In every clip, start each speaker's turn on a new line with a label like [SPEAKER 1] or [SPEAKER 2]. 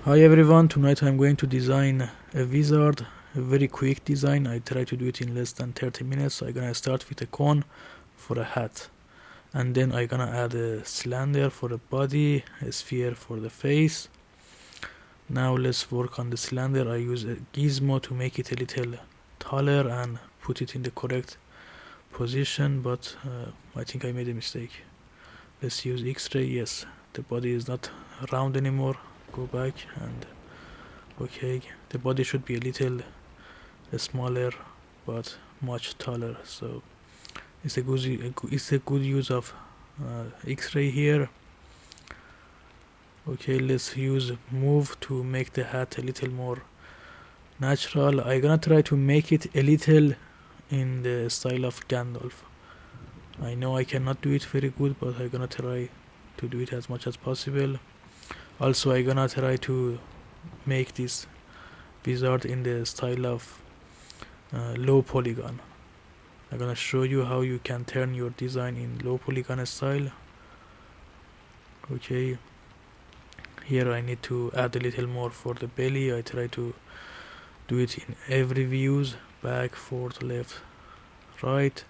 [SPEAKER 1] Hi everyone, tonight I'm going to design a wizard, a very quick design. I try to do it in less than 30 minutes. I'm gonna start with a cone for a hat, and then I'm gonna add a cylinder for the body, a sphere for the face. Now let's work on the cylinder. I use a gizmo to make it a little taller and put it in the correct position, but I think I made a mistake. Let's use X-ray. Yes, the body is not round anymore. Go back and okay, the body should be a little smaller but much taller, so it's a good use of X-ray here. Okay, let's use move to make the hat a little more natural. I'm gonna try to make it a little in the style of Gandalf. I know I cannot do it very good, but I'm gonna try to do it as much as possible. Also, I'm gonna try to make this wizard in the style of low polygon. I'm gonna show you how you can turn your design in low polygon style. Okay, here I need to add a little more for the belly. I try to do it in every views, back, forth, left, right.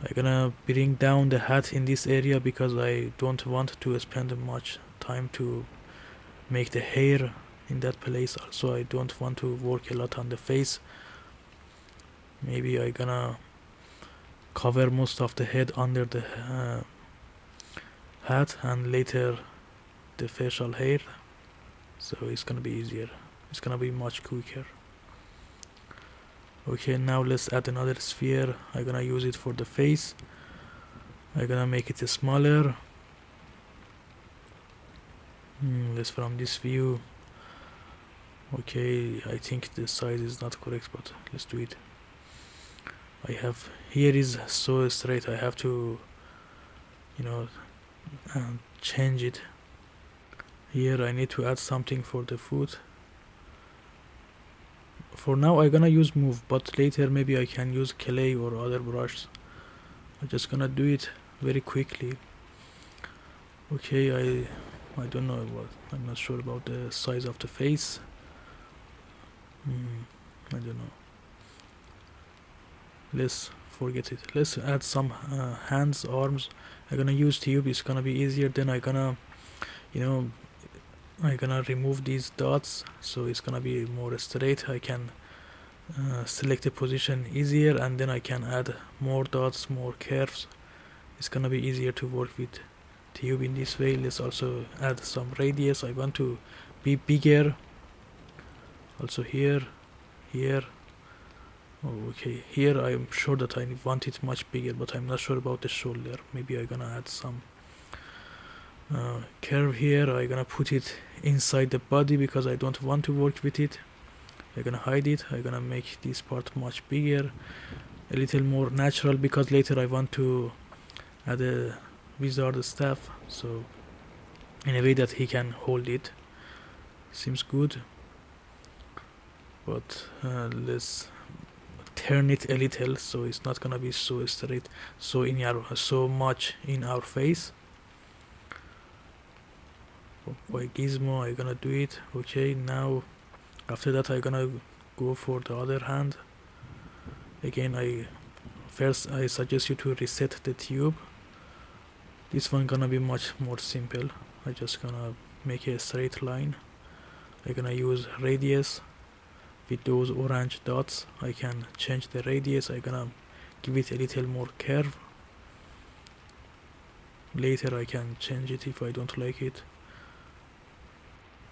[SPEAKER 1] I'm gonna bring down the hat in this area because I don't want to spend much time to make the hair in that place. Also, I don't want to work a lot on the face. Maybe I'm gonna cover most of the head under the hat and later the facial hair, so it's gonna be easier, it's gonna be much quicker. Okay, now let's add another sphere. I'm gonna use it for the face. I'm gonna make it smaller. Let's from this view. Okay, I think the size is not correct, but let's do it. I have here is so straight, I have to change it. Here I need to add something for the foot. For now I'm gonna use move, but later maybe I can use clay or other brushes. I'm just gonna do it very quickly. Okay, I don't know what, I'm not sure about the size of the face. I don't know. Let's forget it. Let's add some hands, arms. I'm gonna use tube, it's gonna be easier. Then I'm gonna remove these dots, so it's gonna be more straight. I can select the position easier, and then I can add more dots, more curves. It's gonna be easier to work with tube in this way. Let's also add some radius. I want to be bigger. Also here. Okay, here I'm sure that I want it much bigger, but I'm not sure about the shoulder. Maybe I'm gonna add some curve here. I'm gonna put it inside the body because I don't want to work with it. I'm gonna hide it. I'm gonna make this part much bigger, a little more natural, because later I want to add a wizard staff, so in a way that he can hold it. Seems good, but let's turn it a little so it's not gonna be so straight, so much in our face. By gizmo I'm gonna do it. Okay, now after that I'm gonna go for the other hand. Again, I suggest you to reset the tube. This one gonna be much more simple. I just gonna make a straight line. I'm gonna use radius. With those orange dots I can change the radius. I'm gonna give it a little more curve. Later I can change it if I don't like it.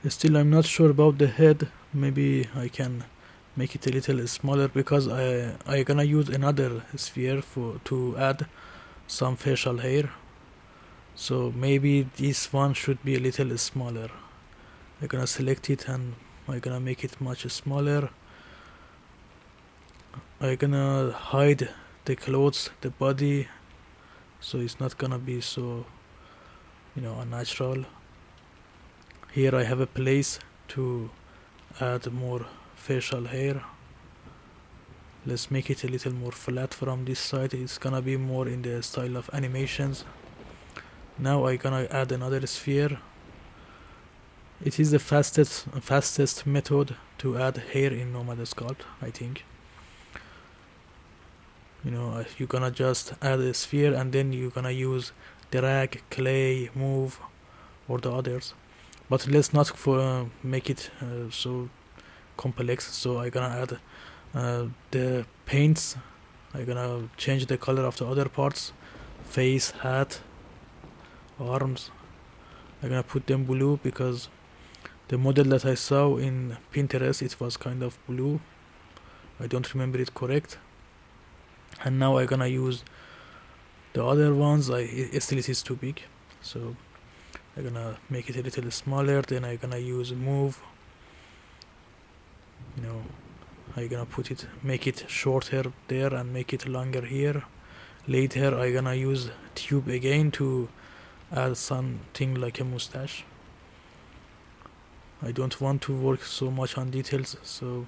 [SPEAKER 1] Still I'm not sure about the head. Maybe I can make it a little smaller because I gonna use another sphere to add some facial hair. So maybe this one should be a little smaller. I'm gonna select it and I'm gonna make it much smaller. I'm gonna hide the clothes, the body, so it's not gonna be so unnatural. Here I have a place to add more facial hair. Let's make it a little more flat from this side. It's gonna be more in the style of animations. Now I'm gonna add another sphere. It is the fastest method to add hair in Nomad Sculpt, I think. You're gonna just add a sphere and then you're gonna use drag, clay, move, or the others. But let's not make it so complex. So I'm gonna add the paints. I'm gonna change the color of the other parts, face, hat, arms. I'm gonna put them blue because the model that I saw in Pinterest, it was kind of blue. I don't remember it correct. And now I'm gonna use the other ones. Still it is too big, so I'm gonna make it a little smaller. Then I'm gonna use move. I'm gonna make it shorter there and make it longer here. Later I'm gonna use tube again to add something like a mustache. I don't want to work so much on details, so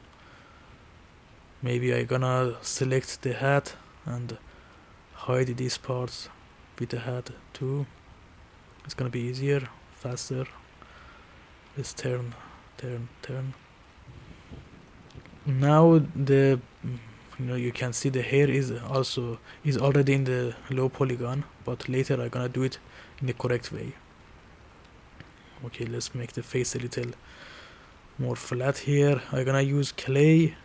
[SPEAKER 1] maybe I'm gonna select the hat and hide these parts with the hat too. It's gonna be easier, faster. Let's turn. Now you can see the hair is already in the low polygon, but later I'm gonna do it in the correct way. Okay, let's make the face a little more flat here. I'm gonna use clay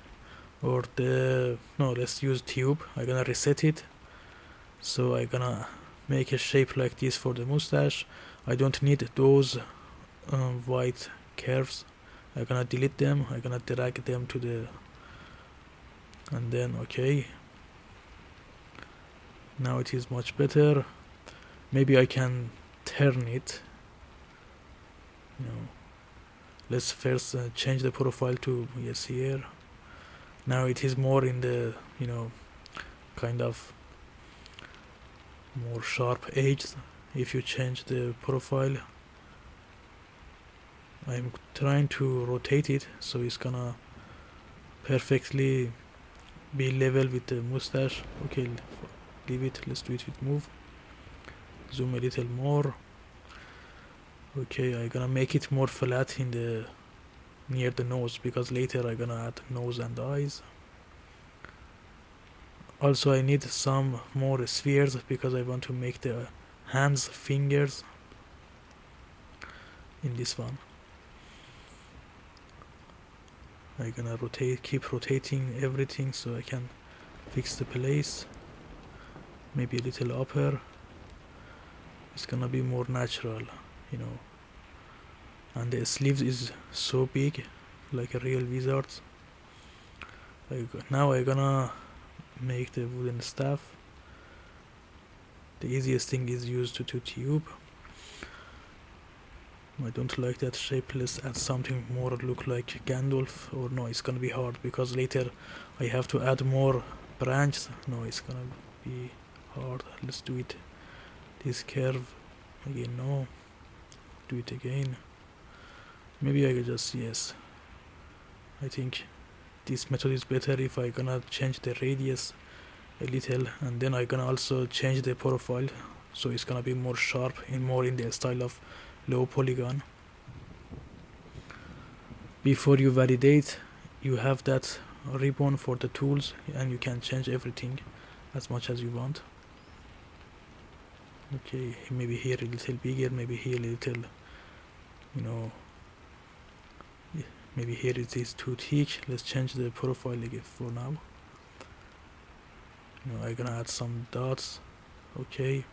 [SPEAKER 1] let's use tube. I'm gonna reset it. So I'm gonna make a shape like this for the mustache. I don't need those white curves. I'm gonna delete them. I'm gonna drag them to the, and then okay. Now it is much better. Maybe I can turn it. Let's first change the profile to yes here. Now it is more in the kind of more sharp edges if you change the profile. I'm trying to rotate it so it's gonna perfectly be level with the mustache. Okay, leave it. Let's do it with move. Zoom a little more. Okay, I'm gonna make it more flat in the near the nose because later I'm gonna add nose and eyes. Also I need some more spheres because I want to make the hands, fingers in this one. I'm gonna keep rotating everything so I can fix the place. Maybe a little upper. It's gonna be more natural, and the sleeves is so big like a real wizard. Now I'm gonna make the wooden staff. The easiest thing is use to tube. I don't like that shape. Let's add something more look like Gandalf, or no, it's gonna be hard because later I have to add more branches. No, it's gonna be hard. Let's do it. This curve again. No, do it again. Maybe I could just, yes, I think this method is better if I gonna change the radius a little, and then I gonna also change the profile so it's gonna be more sharp and more in the style of low polygon. Before you validate, you have that ribbon for the tools and you can change everything as much as you want. Okay, maybe here a little bigger, maybe here a little, maybe here it is too thick. Let's change the profile again for now. I'm gonna add some dots. Okay,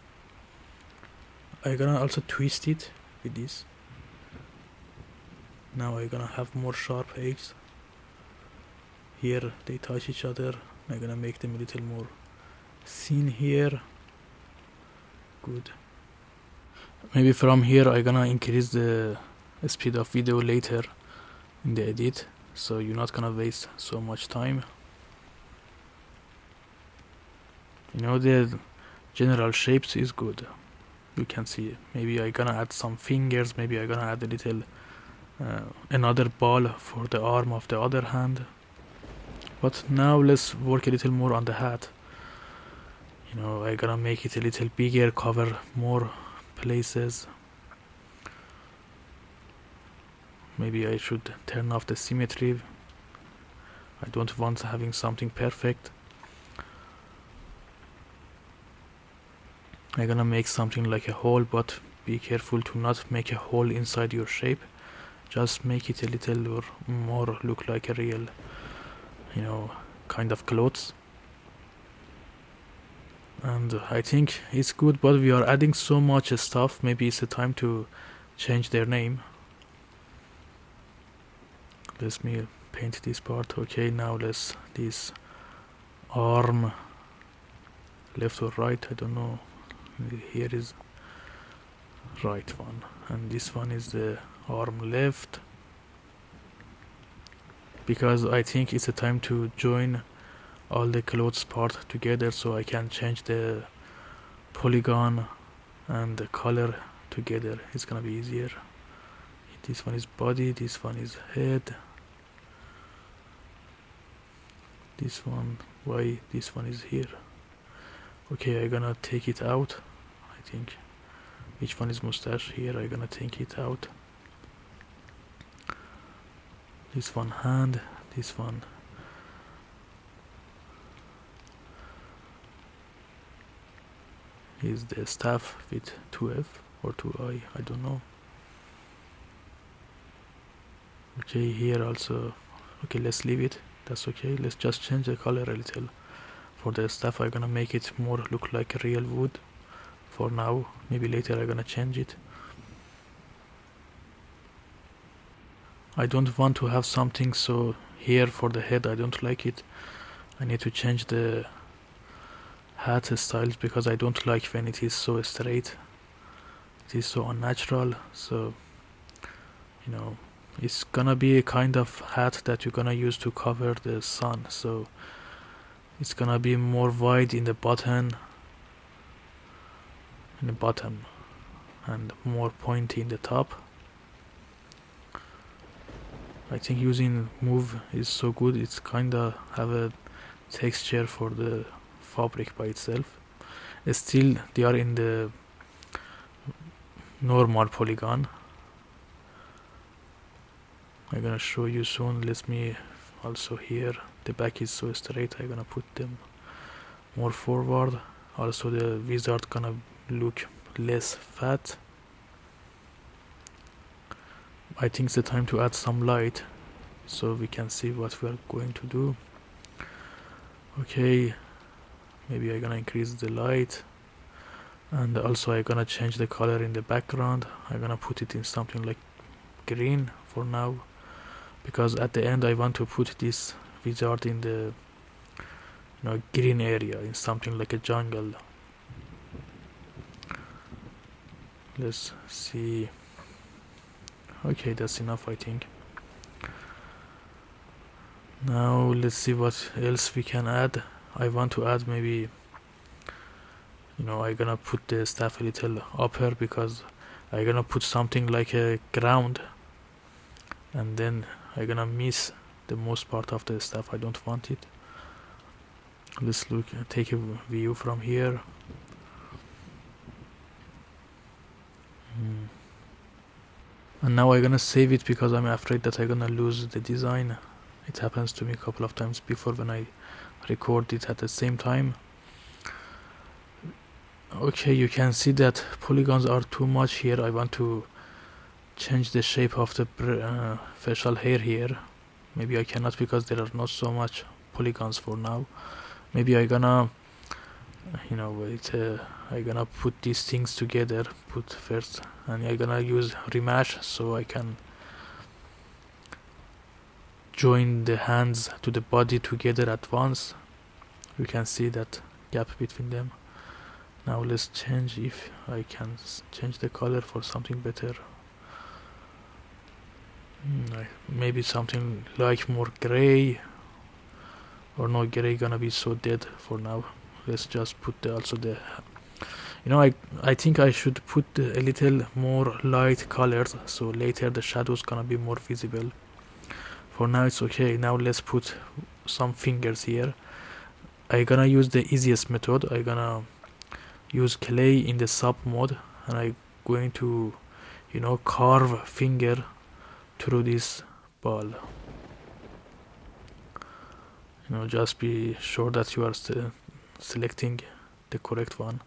[SPEAKER 1] I'm gonna also twist it with this. Now I'm gonna have more sharp edges. Here they touch each other. I'm gonna make them a little more thin here. Good. Maybe from here I'm gonna increase the speed of video later in the edit, so you're not gonna waste so much time. The general shapes is good. You can see maybe I'm gonna add some fingers, maybe I'm gonna add a little another ball for the arm of the other hand. But now let's work a little more on the hat. I'm gonna make it a little bigger, cover more places. maybe I should turn off the symmetry. I don't want having something perfect. I'm gonna make something like a hole, but be careful to not make a hole inside your shape. Just make it a little or more look like a real, kind of clothes. And I think it's good, but we are adding so much stuff. Maybe it's the time to change their name. Let me paint this part. Okay, now this arm left or right, I don't know. Here is right one, and this one is the arm left, because I think it's a time to join all the clothes part together, so I can change the polygon and the color together. It's gonna be easier. This one is body, this one is head, this one, why this one is here? Okay, I'm gonna take it out. I think which one is mustache here, I'm gonna take it out. This one hand, this one is the staff with 2F or 2I, I don't know. Okay, here also, okay, let's leave it, that's okay. Let's just change the color a little. For the staff, I'm gonna make it more look like real wood for now. Maybe later I'm gonna change it. I don't want to have something so here for the head, I don't like it. I need to change the hat styles because I don't like when it is so straight. It is so unnatural. So it's gonna be a kind of hat that you're gonna use to cover the sun. So it's gonna be more wide in the bottom, and more pointy in the top. I think using move is so good. It's kinda have a texture for the fabric by itself. Still they are in the normal polygon. I'm gonna show you soon. Let me also here, the back is so straight, I'm gonna put them more forward. Also the wizard gonna look less fat. I think it's the time to add some light so we can see what we are going to do. Okay, maybe I'm gonna increase the light, and also I'm gonna change the color in the background. I'm gonna put it in something like green for now, because at the end I want to put this wizard in the green area, in something like a jungle. Let's see. Okay, that's enough, I think. Now let's see what else we can add. I want to add maybe, I'm gonna put the staff a little upper, because I'm gonna put something like a ground, and then I'm gonna miss the most part of the staff. I don't want it. Let's take a view from here. And now I'm gonna save it because I'm afraid that I'm gonna lose the design. It happens to me a couple of times before when I record it at the same time. Okay, you can see that polygons are too much here. I want to change the shape of the facial hair here. Maybe I cannot because there are not so much polygons for now. Maybe I'm gonna I'm gonna put these things together, put first, and I'm gonna use remesh so I can join the hands to the body together at once. You can see that gap between them. Now let's change, if I can change the color for something better. Maybe something like more gray, or no, gray gonna be so dead for now. Let's just put I think I should put a little more light colors, so later the shadows gonna be more visible. For now it's okay. Now let's put some fingers here. I'm gonna use the easiest method. I'm gonna use clay in the sub mode, and I'm going to carve finger through this ball. Just be sure that you are selecting the correct one.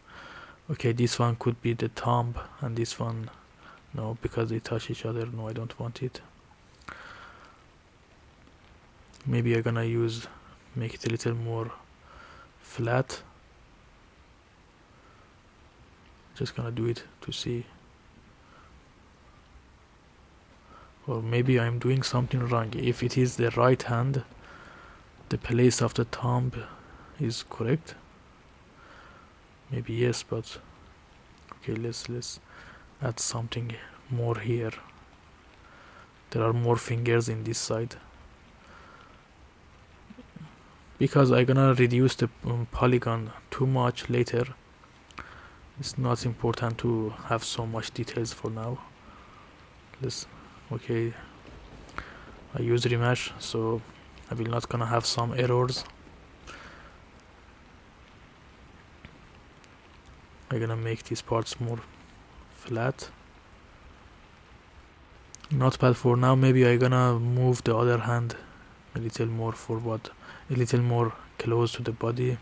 [SPEAKER 1] Okay, this one could be the thumb, and this one no, because they touch each other. No, I don't want it. Maybe I'm gonna make it a little more flat. Just gonna do it to see. Or maybe I'm doing something wrong. If it is the right hand, the place of the thumb is correct. Maybe yes, but okay, let's add something more here. There are more fingers in this side. Because I'm gonna reduce the polygon too much later. It's not important to have so much details for now. Okay, I use remesh, so I will not gonna have some errors. I'm gonna make these parts more flat. Not bad for now. Maybe I'm gonna move the other hand a little more forward, a little more close to the body.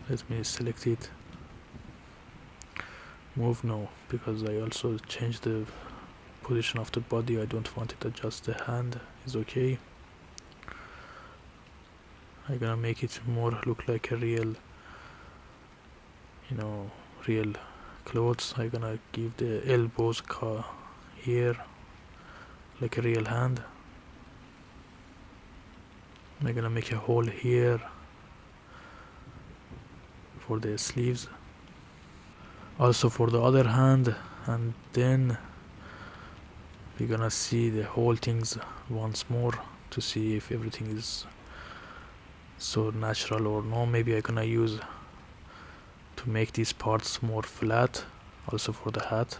[SPEAKER 1] Let me select it. Move no, because I also changed the position of the body. I don't want it, just the hand is okay. I'm gonna make it more look like a real real clothes. I'm gonna give the elbows here like a real hand. I'm gonna make a hole here for the sleeves, also for the other hand, and then we're gonna see the whole things once more to see if everything is so natural or no. Maybe I'm gonna use to make these parts more flat, also for the hat.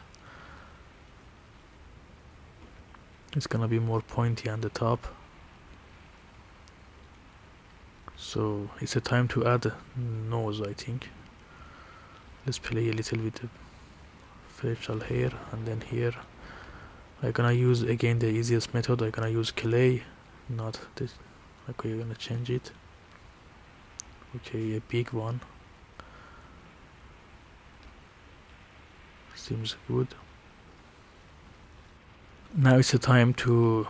[SPEAKER 1] It's gonna be more pointy on the top. So it's a time to add nose, I think. Let's play a little with the facial hair, and then here I'm gonna use again the easiest method. I'm gonna use clay, not this. Okay, I'm gonna change it. Okay, a big one. Seems good. Now it's the time to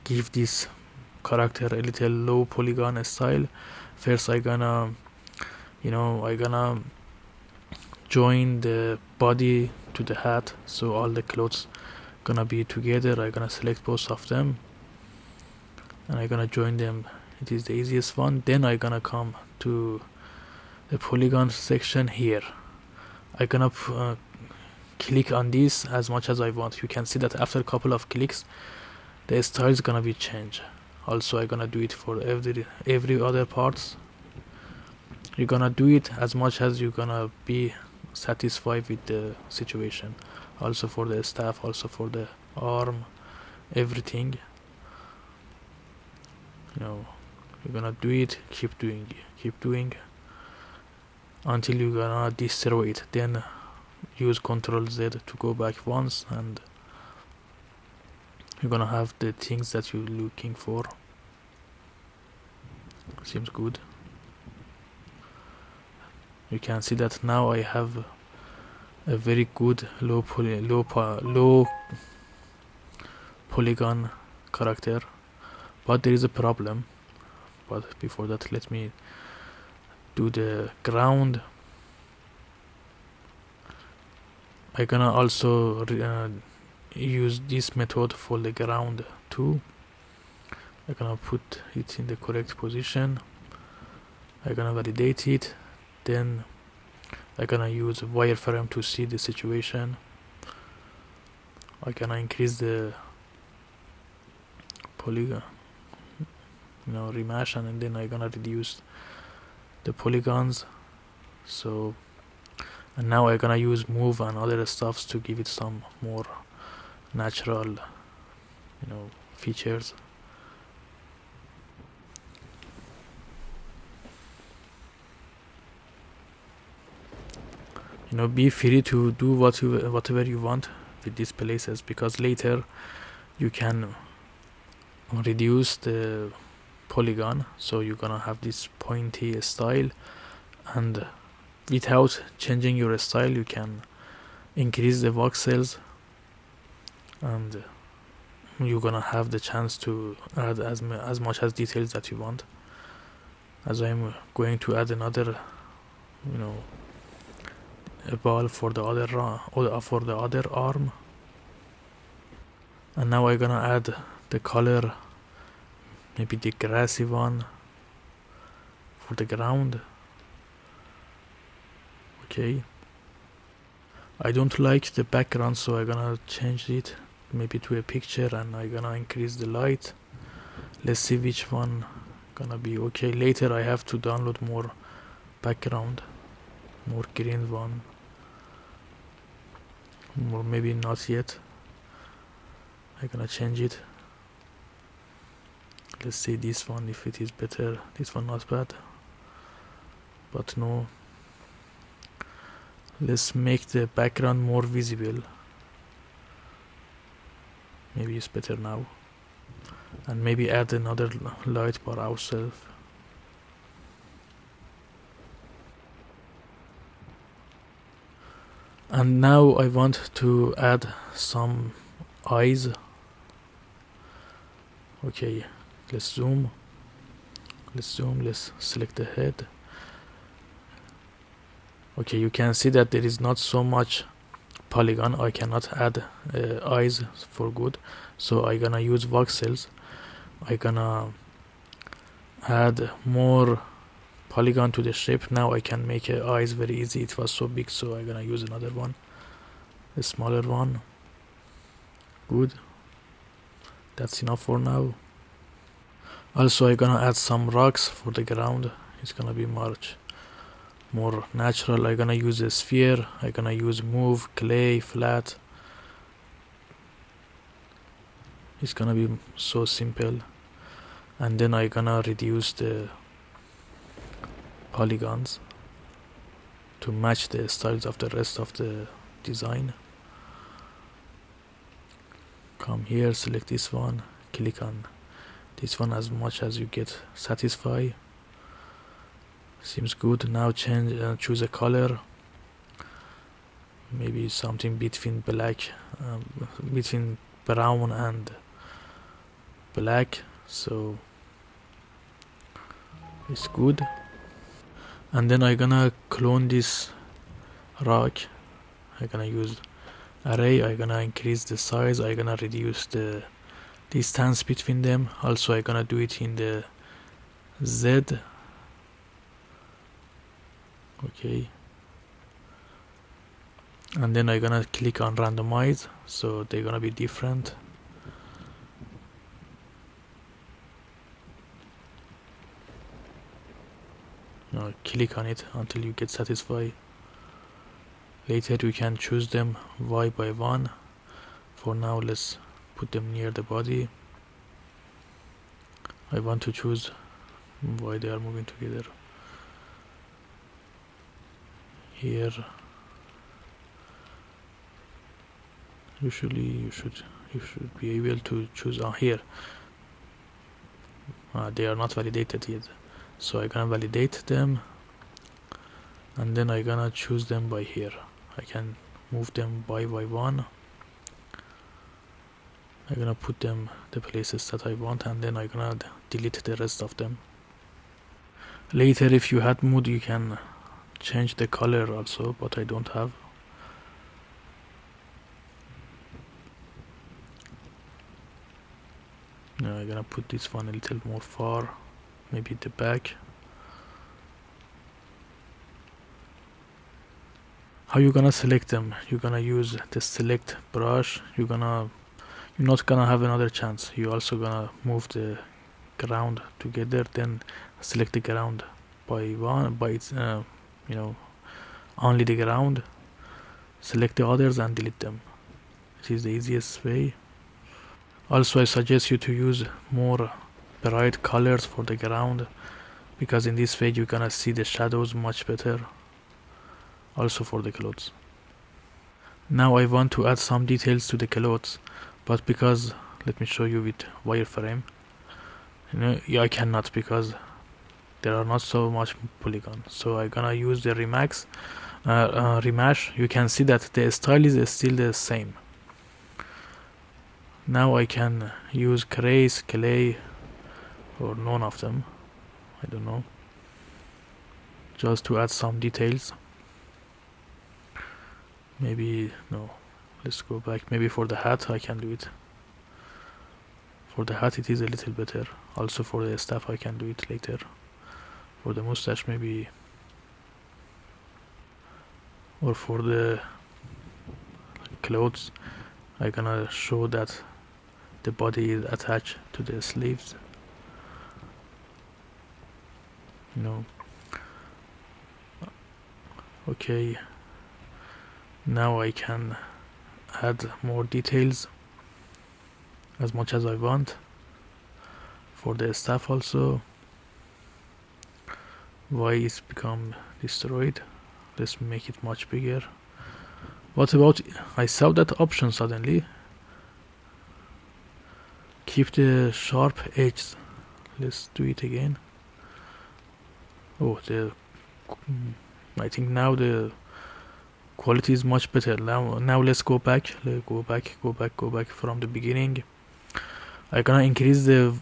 [SPEAKER 1] give this character a little low polygon style. First I'm gonna join the body to the hat, so all the clothes gonna be together. I'm gonna select both of them and I'm gonna join them. It is the easiest one. Then I'm gonna come to the polygon section here. I'm gonna click on this as much as I want. You can see that after a couple of clicks the style is gonna be changed. Also I'm gonna do it for every other parts. You're gonna do it as much as you're gonna be satisfied with the situation. Also for the staff, also for the arm, everything. You're gonna do it, keep doing until you're gonna destroy it. Then use Ctrl Z to go back once, and you're gonna have the things that you're looking for. Seems good. You can see that now I have a very good low polygon character, but there is a problem. But before that, let me do the ground. I'm gonna also use this method for the ground too. I'm gonna put it in the correct position. I'm gonna validate it. Then I'm gonna use a wireframe to see the situation. I'm gonna increase the polygon, remesh, and then I'm gonna reduce the polygons. And now I'm gonna use move and other stuffs to give it some more natural features. Be free to do whatever you want with these places, because later you can reduce the polygon, so you're gonna have this pointy style, and without changing your style you can increase the voxels, and you're gonna have the chance to add as much as details that you want. As I'm going to add another, a ball for the other arm, and now I'm gonna add the color, maybe the grassy one for the ground. Okay, I don't like the background, so I'm gonna change it maybe to a picture, and I'm gonna increase the light. Let's see which one gonna be okay. Later I have to download more background, more green one, or maybe not yet. I'm gonna change it. Let's see this one if it is better. This one not bad, but no. Let's make the background more visible. Maybe it's better now. And maybe add another light by ourselves. And now I want to add some eyes. Okay, let's zoom. Let's select the head. Okay, you can see that there is not so much polygon. I cannot add eyes for good, so I'm gonna use voxels. I'm gonna add more polygon to the shape. Now I can make eyes very easy. It was so big, so I'm gonna use another one, a smaller one. Good, that's enough for now. Also I'm gonna add some rocks for the ground. It's gonna be much more natural. I'm gonna use a sphere. I'm gonna use move, clay, flat. It's gonna be so simple. And then I'm gonna reduce the polygons to match the styles of the rest of the design. Come here, select this one, click on this one as much as you get satisfied. Seems good. Now choose a color, maybe something between between brown and black, so it's good. And then I'm gonna clone this rock. I'm gonna use array. I'm gonna increase the size. I'm gonna reduce the distance between them. Also I'm gonna do it in the Z. Okay, and then I'm gonna click on randomize, so they're gonna be different. Click on it until you get satisfied. Later you can choose them Y by one. For now let's put them near the body. I want to choose why they are moving together. Here usually you should be able to choose on here. They are not validated yet, so I'm gonna validate them, and then I'm gonna choose them by here. I can move them by one. I'm gonna put them the places that I want, and then I'm gonna delete the rest of them. Later if you had mood you can change the color also, but I don't have. Now I'm gonna put this one a little more far, maybe at the back. How you gonna select them? You're gonna use the select brush. You're not gonna have another chance. You're also gonna move the ground together, then select the ground by its only the ground, select the others and delete them. This is the easiest way. Also I suggest you to use more bright colors for the ground, because in this way you're gonna see the shadows much better, also for the clothes. Now I want to add some details to the clothes, but because, let me show you with wireframe, yeah, I cannot because there are not so much polygon. So I'm gonna use the remesh. You can see that the style is still the same. Now I can use trace, clay, or none of them, I don't know, just to add some details. Maybe, no, let's go back. Maybe for the hat I can do it. For the hat it is a little better. Also for the staff I can do it later. For the mustache maybe, or for the clothes I'm gonna show that the body is attached to the sleeves. Okay, now I can add more details as much as I want. For the staff also, why it's become destroyed, let's make it much bigger. What about, I saw that option suddenly, keep the sharp edges. Let's do it again. Oh, I think now the quality is much better. Now let's go back. Go back from the beginning. I'm gonna increase the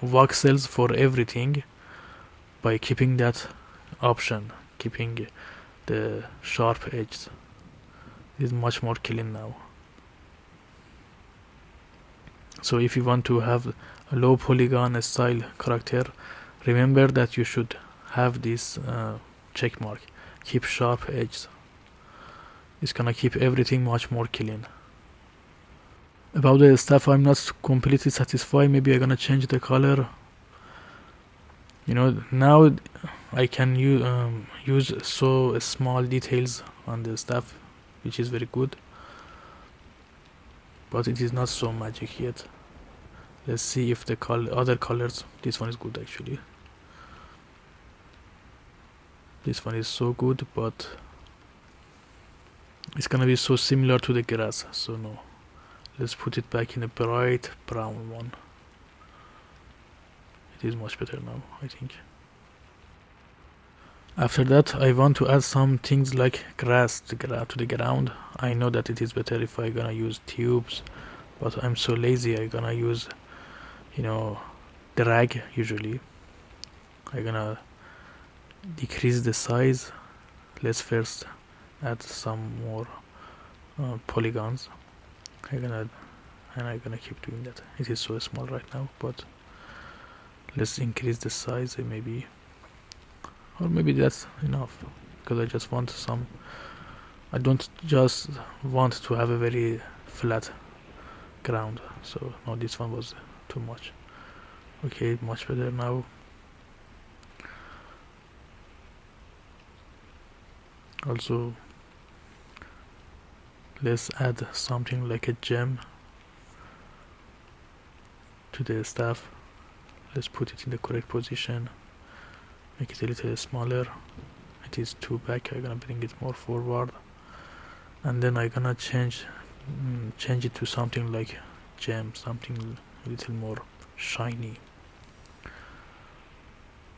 [SPEAKER 1] voxels for everything by keeping that option, keeping the sharp edges. It's much more clean now. So if you want to have a low polygon style character, remember that you should have this check mark, keep sharp edges. It's gonna keep everything much more clean. About the stuff, I'm not completely satisfied. Maybe I'm gonna change the color. Now I can use so small details on the stuff, which is very good, but it is not so magic yet. Let's see if the other colors. This one is good actually. This one is so good, but it's gonna be so similar to the grass, so no. Let's put it back in a bright brown one. It is much better now, I think. After that, I want to add some things like grass to the ground. I know that it is better if I gonna use tubes, but I'm so lazy. I gonna use, drag usually. I gonna decrease the size. Let's first add some more polygons. I'm gonna keep doing that. It is so small right now, but let's increase the size maybe, or maybe that's enough, because I just want some. I don't just want to have a very flat ground, so no, this one was too much. Okay, much better now. Also, let's add something like a gem to the staff. Let's put it in the correct position, make it a little smaller. It is too back. I'm gonna bring it more forward, and then I'm gonna change it to something like gem, something a little more shiny.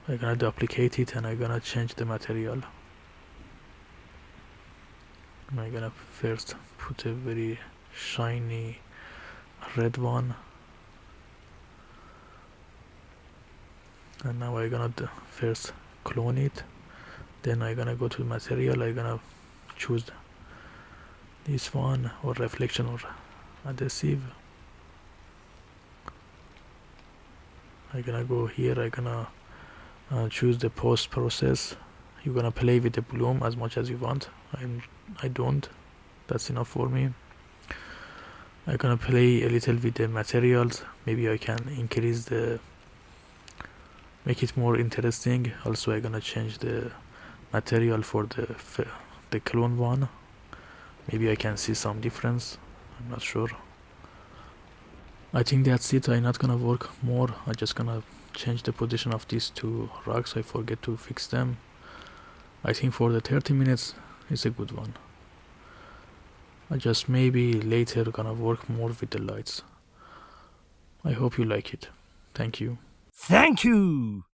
[SPEAKER 1] I'm gonna duplicate it and I'm gonna change the material. I'm gonna first put a very shiny red one, and now I'm gonna first clone it. Then I'm gonna go to material. I'm gonna choose this one, or reflection or adhesive. I'm gonna go here. I'm gonna choose the post process. You're gonna play with the bloom as much as you want. I don't. That's enough for me. I'm gonna play a little with the materials. Maybe I can make it more interesting. Also, I'm gonna change the material for the clone one. Maybe I can see some difference. I'm not sure. I think that's it. I'm not gonna work more. I'm just gonna change the position of these two rocks. I forget to fix them. I think for the 30 minutes it's a good one. I just maybe later gonna work more with the lights. I hope you like it. Thank you.
[SPEAKER 2] Thank you.